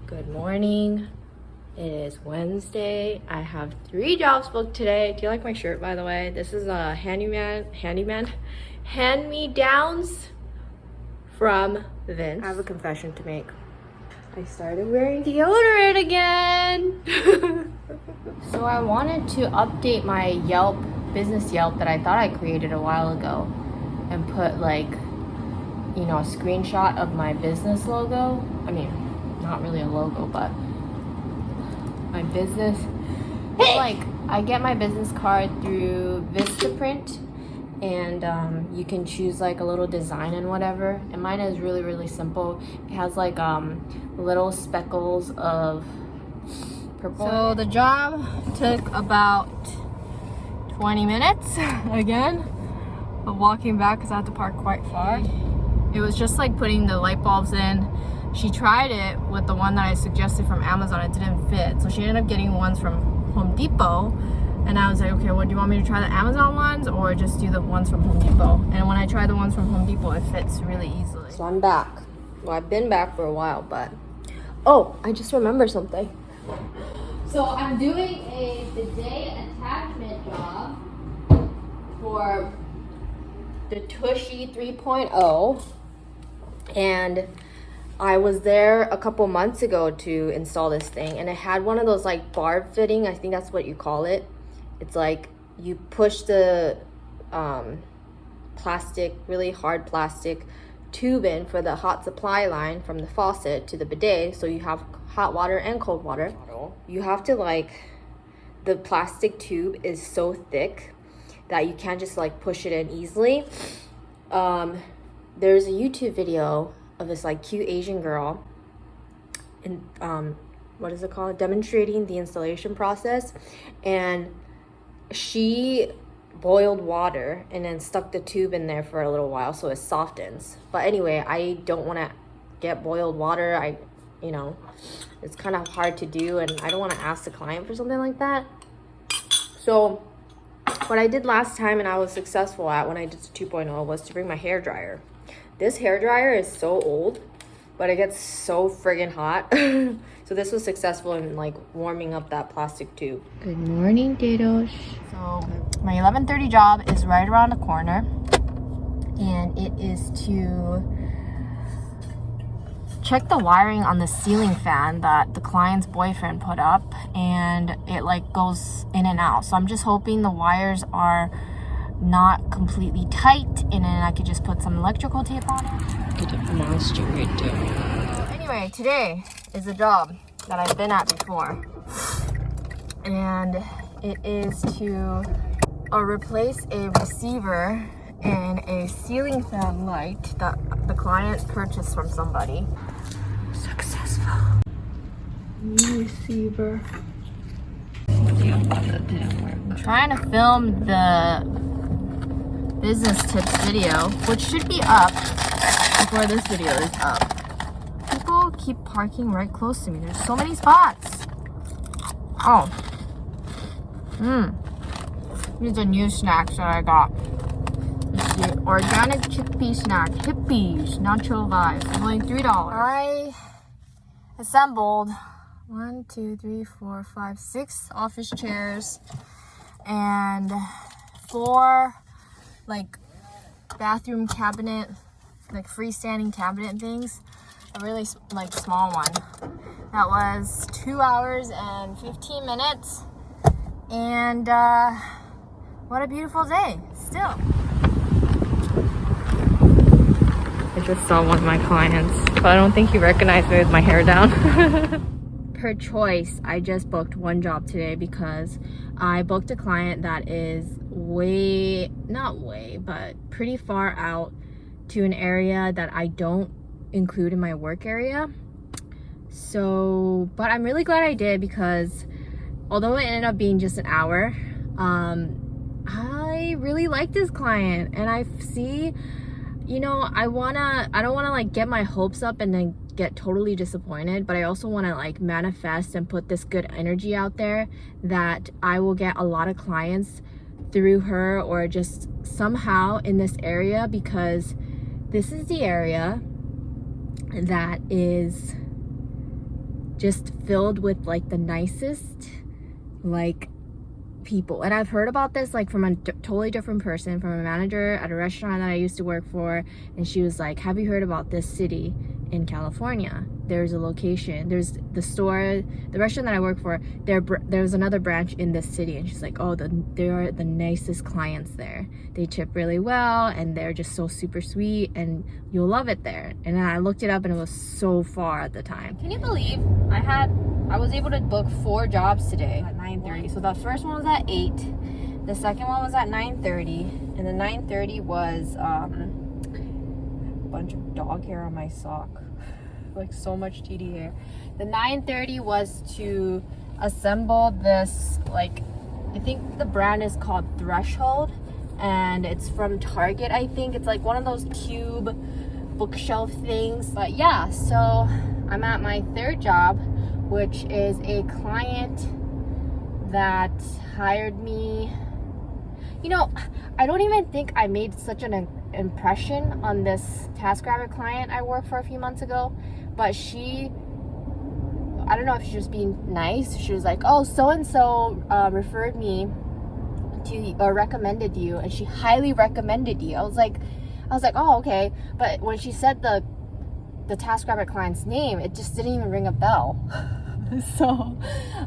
Good morning. It is Wednesday. I have 3 jobs booked today. Do you like my shirt, by the way? This is a hand-me-downs from Vince. I have a confession to make. I started wearing deodorant again. So I wanted to update my business Yelp that I thought I created a while ago and put like, a screenshot of my business logo. I mean, not really a logo, but my business. Like, I get my business card through Vistaprint, and you can choose like a little design and whatever. And mine is really, really simple. It has like little speckles of purple. So the job took about 20 minutes again of walking back because I had to park quite far. It was just like putting the light bulbs in. She tried it with the one that I suggested from Amazon. It didn't fit, so she ended up getting ones from Home Depot. And I was like, okay, well, do you want me to try the Amazon ones or just do the ones from Home Depot? And when I tried the ones from Home Depot, it fits really easily. So I'm back. Well, I've been back for a while, but oh, I just remembered something. So I'm doing a bidet attachment job for the Tushy 3.0, and I was there a couple months ago to install this thing, and it had one of those like barb fitting, I think that's what you call it. It's like you push the plastic, really hard plastic tube in for the hot supply line from the faucet to the bidet, so you have hot water and cold water. You have to the plastic tube is so thick that you can't just like push it in easily. There's a YouTube video of this like cute Asian girl and what is it called, demonstrating the installation process, and she boiled water and then stuck the tube in there for a little while so it softens. But anyway, I don't want to get boiled water. It's kind of hard to do, and I don't want to ask the client for something like that. So what I did last time, and I was successful at when I did the 2.0, was to bring my hair dryer. This hair dryer is so old, but it gets so friggin' hot. So this was successful in like warming up that plastic tube. Good morning, Tito. So my 11:30 job is right around the corner, and it is to check the wiring on the ceiling fan that the client's boyfriend put up, and it like goes in and out. So I'm just hoping the wires are not completely tight, and then I could just put some electrical tape on it. Get a monster right there. Anyway, today is a job that I've been at before, and it is to replace a receiver and a ceiling fan light that the client purchased from somebody. Successful. New receiver. I'm trying to film the business tips video, which should be up before this video is up. People keep parking right close to me. There's so many spots. Oh. These are new snacks that I got. The organic chickpea snack, hippies, nacho vibes, only $3. I assembled 6 office chairs and 4 like bathroom cabinet, like freestanding cabinet things. A really like small one. That was 2 hours and 15 minutes, and what a beautiful day still. I just saw one of my clients, but I don't think he recognized me with my hair down. Per choice, I just booked one job today because I booked a client that is but pretty far out to an area that I don't include in my work area. So, but I'm really glad I did, because although it ended up being just an hour, I really like this client, and I see, I don't want to like get my hopes up and then get totally disappointed, but I also want to like manifest and put this good energy out there that I will get a lot of clients through her, or just somehow in this area, because this is the area that is just filled with like the nicest like people. And I've heard about this like from a totally different person, from a manager at a restaurant that I used to work for, and she was like, have you heard about this city in California? There's a location, there's the store, the restaurant that I work for, there's another branch in this city. And she's like, oh, they are the nicest clients there. They tip really well and they're just so super sweet and you'll love it there. And then I looked it up and it was so far at the time. Can you believe I was able to book 4 jobs today at 9:30. So the first one was at 8, the second one was at 9:30, and the 9:30 was a bunch of dog hair on my sock. Like so much TD hair. The 9:30 was to assemble this, like, I think the brand is called Threshold, and it's from Target, I think. It's like one of those cube bookshelf things. But yeah, so I'm at my 3rd job, which is a client that hired me. You know, I don't even think I made such an impression on this TaskRabbit client I worked for a few months ago, but she, I don't know if she's just being nice. She was like, oh, so-and-so referred me to, or recommended you, and she highly recommended you. I was like, oh, okay. But when she said the TaskRabbit client's name, it just didn't even ring a bell. So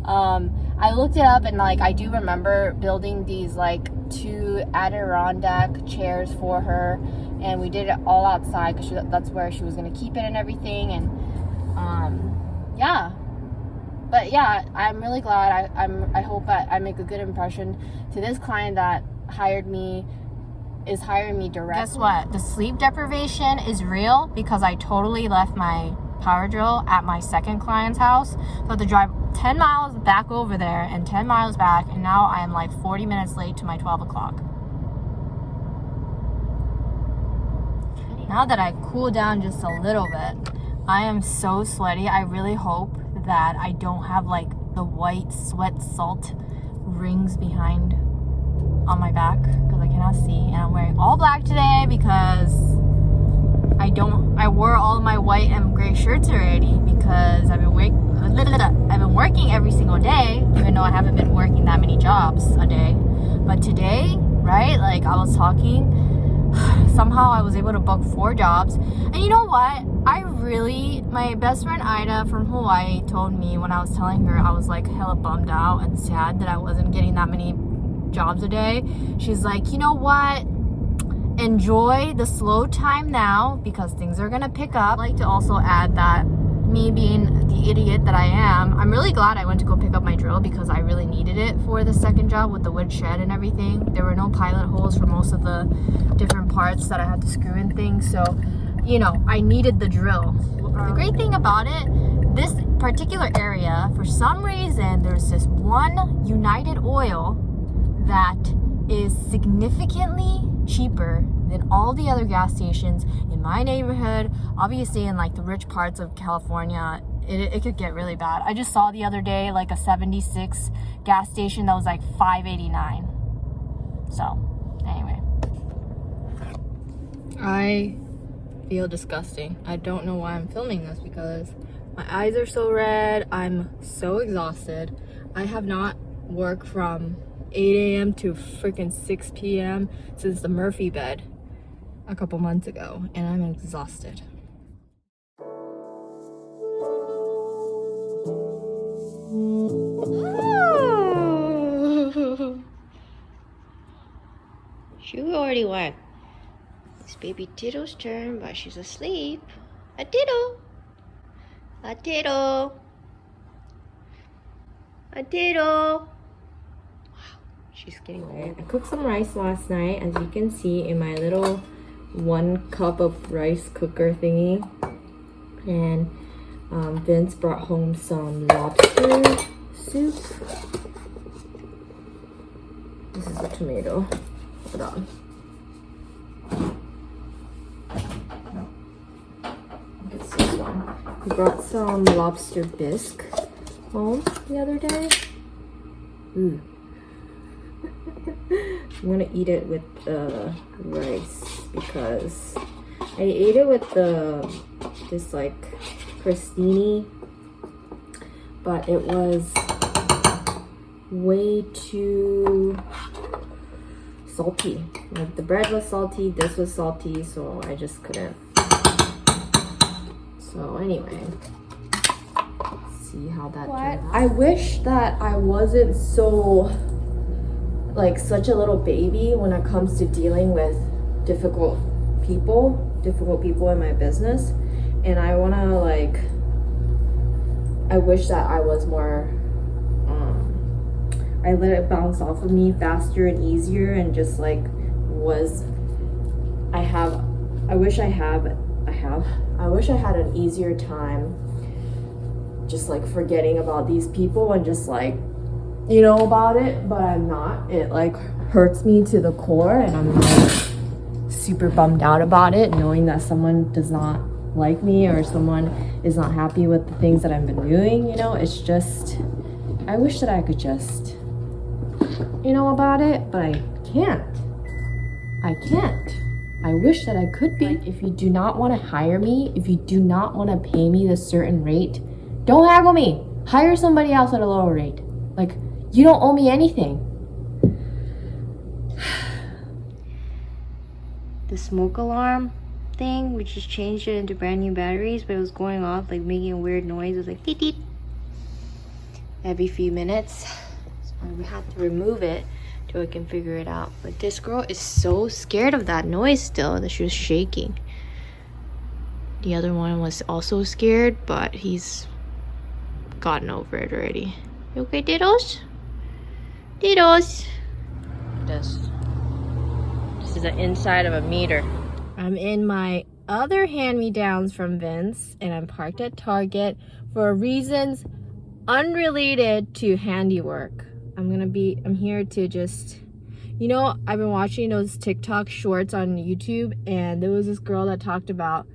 I looked it up, and like I do remember building these like 2 Adirondack chairs for her, and we did it all outside because that's where she was going to keep it and everything. And yeah, but yeah, I'm really glad. I hope I make a good impression to this client that is hiring me directly. Guess what? The sleep deprivation is real because I totally left my power drill at my second client's house. So I had to drive 10 miles back over there and 10 miles back, and now I am like 40 minutes late to my 12 o'clock. Now that I cool down just a little bit, I am so sweaty. I really hope that I don't have like the white sweat salt rings behind on my back because I cannot see. And I'm wearing all black today because I wore all my white and gray shirts already because I've been working every single day, even though I haven't been working that many jobs a day. But today, right, like I was talking, somehow I was able to book 4 jobs. And you know what? My best friend Ida from Hawaii told me when I was telling her I was like hella bummed out and sad that I wasn't getting that many jobs a day. She's like, you know what? Enjoy the slow time now because things are gonna pick up. I'd like to also add that me being the idiot that I am, I'm really glad I went to go pick up my drill because I really needed it for the second job with the wood shed and everything. There were no pilot holes for most of the different parts that I had to screw in things, so you know, I needed the drill. The great thing about it, this particular area, for some reason, there's this one United Oil that is significantly cheaper than all the other gas stations in my neighborhood. Obviously in like the rich parts of California, it could get really bad. I just saw the other day like a 76 gas station that was like $5.89. So anyway, I feel disgusting. I don't know why I'm filming this because my eyes are so red. I'm so exhausted. I have not worked from 8 a.m. to freaking 6 p.m. since the Murphy bed a couple months ago, and I'm exhausted. She already went. It's baby Tito's turn, but she's asleep. A Tito! A Tito! A Tito! She's getting ready. I cooked some rice last night, as you can see in my little 1 cup of rice cooker thingy. And Vince brought home some lobster soup. This is the tomato. Hold on. It's this one. We brought some lobster bisque home the other day. Ooh. I'm gonna eat it with the rice because I ate it with this like crostini but it was way too salty. Like the bread was salty, this was salty, so I just couldn't. So anyway, see how that turned out. I wish that I wasn't so like such a little baby when it comes to dealing with difficult people in my business, and I want to like, I wish that I was more I let it bounce off of me faster and easier, and just like I wish I had an easier time just like forgetting about these people and just like, you know, about it, but I'm not. It like hurts me to the core, and I'm like super bummed out about it, knowing that someone does not like me or someone is not happy with the things that I've been doing, you know. It's just, I wish that I could just, you know, about it, but I can't. I wish that I could be. If you do not want to hire me, if you do not want to pay me this certain rate, don't haggle me. Hire somebody else at a lower rate. Like, you don't owe me anything. The smoke alarm thing, we just changed it into brand new batteries, but it was going off, like making a weird noise. It was like beep beep every few minutes. So we had to remove it till we can figure it out. But this girl is so scared of that noise still that she was shaking. The other one was also scared, but he's gotten over it already. You okay, Diddles? Diddles. This is the inside of a meter. I'm in my other hand-me-downs from Vince, and I'm parked at Target for reasons unrelated to handiwork. I'm here to just, you know, I've been watching those TikTok shorts on YouTube, and there was this girl that talked about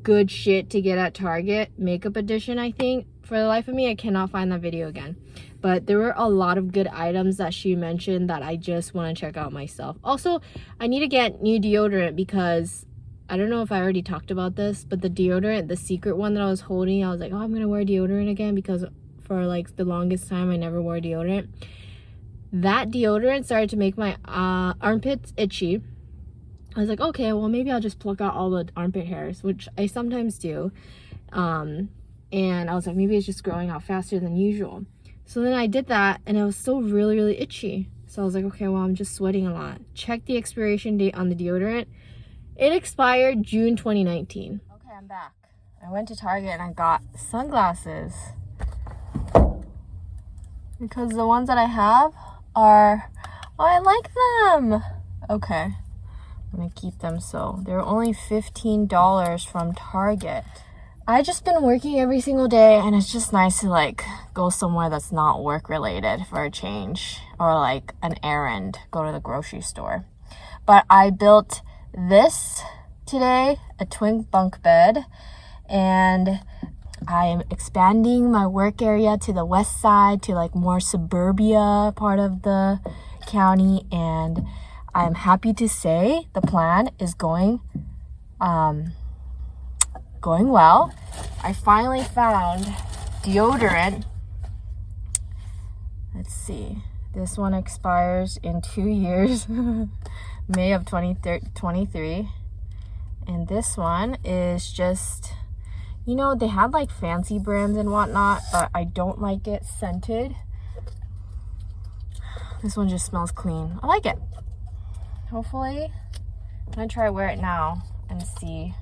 good shit to get at Target, makeup edition, I think. For the life of me, I cannot find that video again. But there were a lot of good items that she mentioned that I just want to check out myself. Also, I need to get new deodorant because I don't know if I already talked about this, but the deodorant, the secret one that I was holding, I was like, oh, I'm going to wear deodorant again because for like the longest time I never wore deodorant. That deodorant started to make my armpits itchy. I was like, okay, well, maybe I'll just pluck out all the armpit hairs, which I sometimes do. And I was like, maybe it's just growing out faster than usual. So then I did that, and it was still really, really itchy. So I was like, okay, well, I'm just sweating a lot. Check the expiration date on the deodorant. It expired June 2019. Okay, I'm back. I went to Target and I got sunglasses because the ones that I have are, oh, I like them. Okay, I'm gonna keep them. So they're only $15 from Target. I just been working every single day, and it's just nice to like go somewhere that's not work related for a change, or like an errand, go to the grocery store. But I built this today, a twin bunk bed, and I'm expanding my work area to the west side, to like more suburbia part of the county, and I'm happy to say the plan is going well. I finally found deodorant. Let's see. This one expires in 2 years, May of 2023. And this one is just, you know, they had like fancy brands and whatnot, but I don't like it scented. This one just smells clean. I like it. Hopefully, I'm gonna try to wear it now and see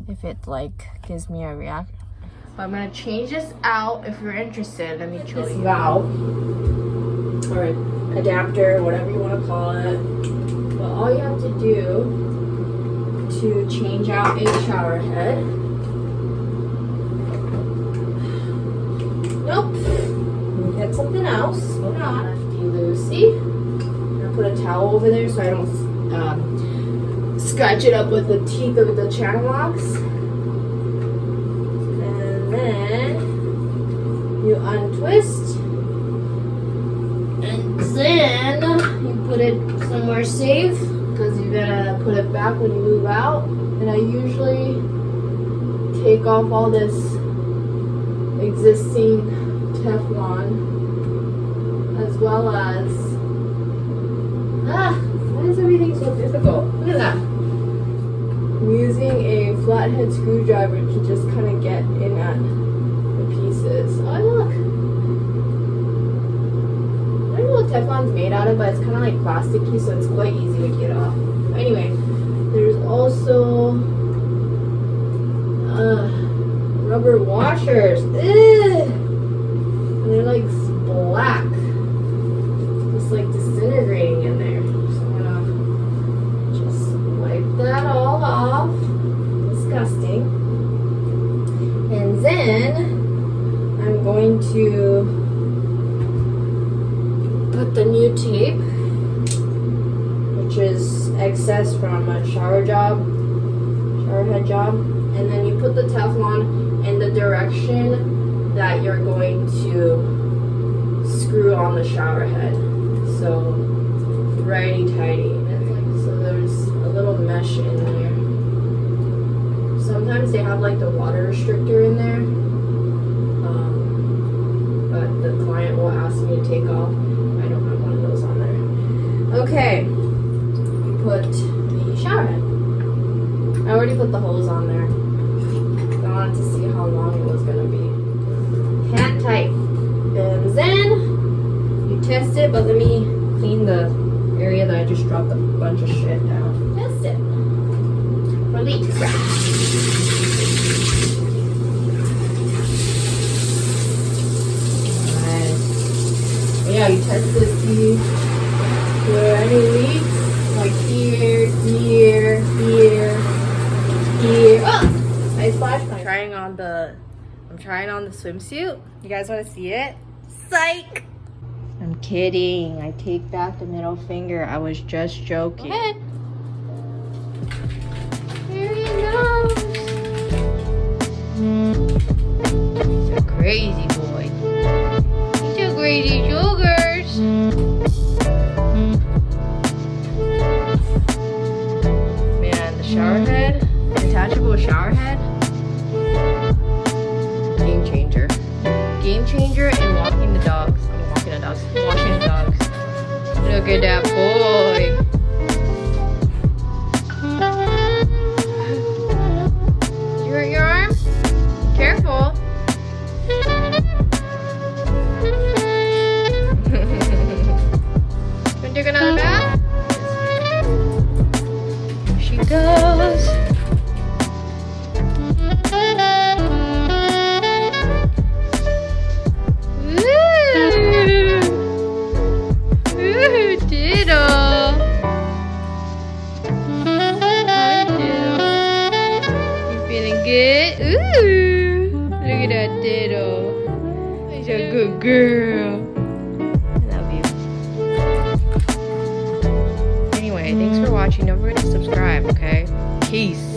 if it like gives me a reaction. But I'm gonna change this out. If you're interested, let me show you. Valve or adapter, whatever you want to call it. But all you have to do to change out a shower head. Nope. Get something else. Hold on. Lefty Lucy. I'm gonna put a towel over there so I don't scratch it up with the teeth of the channel locks. And then you untwist. And then you put it somewhere safe, because you gotta put it back when you move out. And I usually take off all this existing Teflon, as well as why is everything so difficult? Look at that. I'm using a flathead screwdriver to just kind of get in at the pieces. Oh look! I don't know what Teflon's made out of, but it's kind of like plasticky, so it's quite easy to get off. Anyway, there's also rubber washers. Ugh. And they're like black, just like disintegrating in there. So I'm gonna just wipe that all off. Disgusting. And then I'm going to put the new tape, which is excess from a showerhead job, and then you put the Teflon in the direction that you're going to screw on the shower head. So righty-tighty. So there's a little mesh in there. Sometimes they have like the water restrictor in there, but the client will ask me to take off. I don't have one of those on there. Okay, we put the shower head. I already put the hose on there. I wanted to see how long it was gonna be. Hand tight. And then you test it, but let me clean the area that I just dropped a bunch of shit down. Test it for leaks. Alright. Yeah, you test it to see if there are any leaks. Like here. Oh! Nice flashlight. I'm trying on the swimsuit. You guys want to see it? Psych! I'm kidding. I take back the middle finger. I was just joking. Go ahead. Here he goes. He's a crazy boy. He's a crazy sugars. Man, the shower head, detachable shower head. Game changer in walking the dogs. Washing the dogs. Look at that boy. You hurt your arm? Careful. Wanna take another bath? Here she goes. Good girl. I love you. Anyway, thanks for watching. Don't forget to subscribe, okay? Peace.